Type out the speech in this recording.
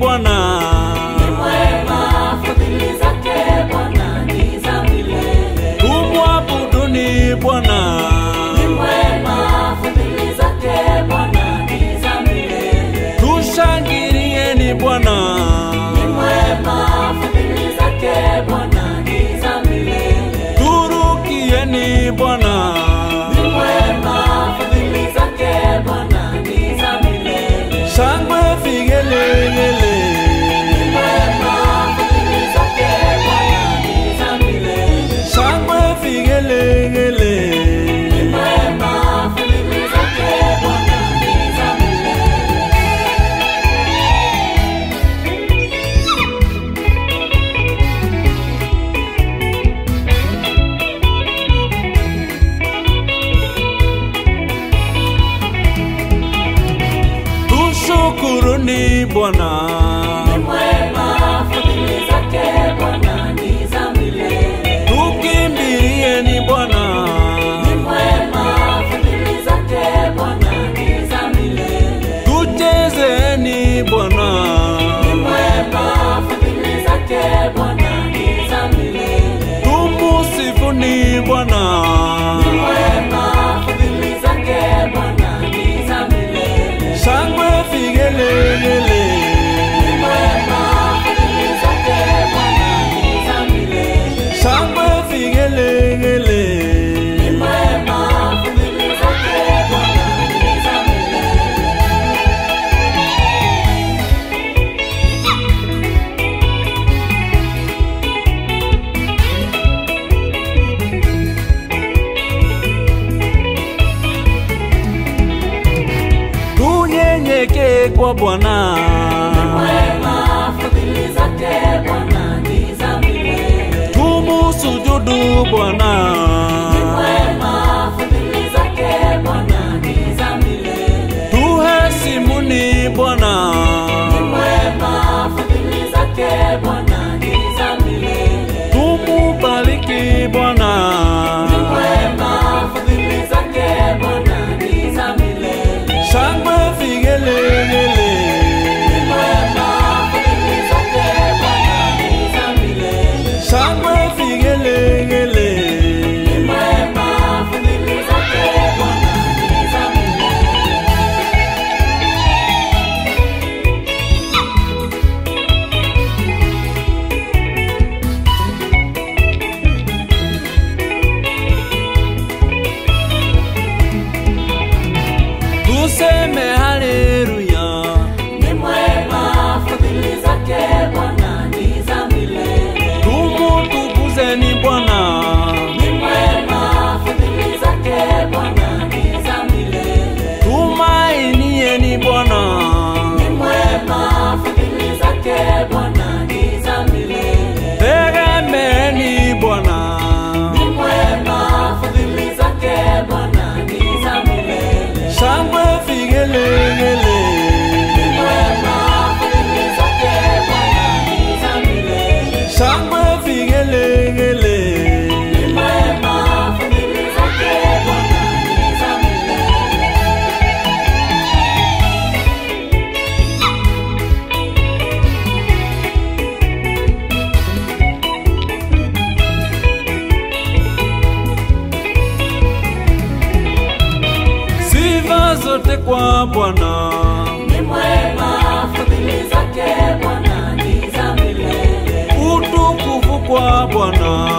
Bwana. Ni mwema, fadhili zake Bwana ni za milele. Tumwabuduni Bwana. Ni mwema, fadhili zake Bwana ni za milele. Tushangilieni Bwana. Ni mwema, fadhili zake Bwana ni za milele. Turukieni Bwana. Ni mwema, fadhili zake Bwana ni za milele. Shangwe vigelegele. Ni mwema, fadhili zake Bwana ni za milele. Shangwe vigelegele. Ni mwema, fadhili zake Bwana ni za milele. Tushukuruni Bwana. Ni mwema, fadhili zake Bwana ni za milele. Tukimbilieni Bwana. Ni mwema, fadhili zake Bwana ni za milele. Tuchezeni Bwana. Ni mwema, fadhili zake Bwana ni za milele. Tumusifuni Bwana. Ni mwema, fadhili zake Bwana ni za milele. Shangwe vigelegele. Ni mwema, fadhili zake Bwana ni za milele. Shangwe vigelegele. Ni mwema, fadhili zake Bwana ni za milele. Tunyenyeke kwa Bwana. Ni mwema, fadhili zake Bwana ni za milele. Tumusujudu Bwana. Ni mwema, fadhili zake Bwana ni za milele. Tuhesimuni Bwana. Ni mwema, fadhili zake Bwana ni za milele. Tumubariki Bwana. Ni mwema, fadhili zake Bwana ni za milele. Shangwe vigelegele. Ni mwema, fadhili zake Bwana ni za milele. Shangwe vigelegele. Ni mwema, fadhili zake Bwana ni za milele. Tuseme haleluya. Ni mwema, fadhili zake Bwana ni za milele. Tumutukuzeni Bwana. Ni mwema, fadhili zake Bwana ni za milele. Tumainieni Bwana. Ni mwema, fadhili zake Bwana ni za milele. Tegemeeni Bwana. Ni mwema, fadhili zake Bwana ni za milele. Shangwe vigelegele. Ni mwema, fadhili zake Bwana ni za milele. Shangwe vigelegele. Ni mwema, fadhili zake Bwana ni za milele. Sifa zote kwa Bwana. Ni mwema, fadhili zake Bwana ni za milele. Utukufu kwa Bwana.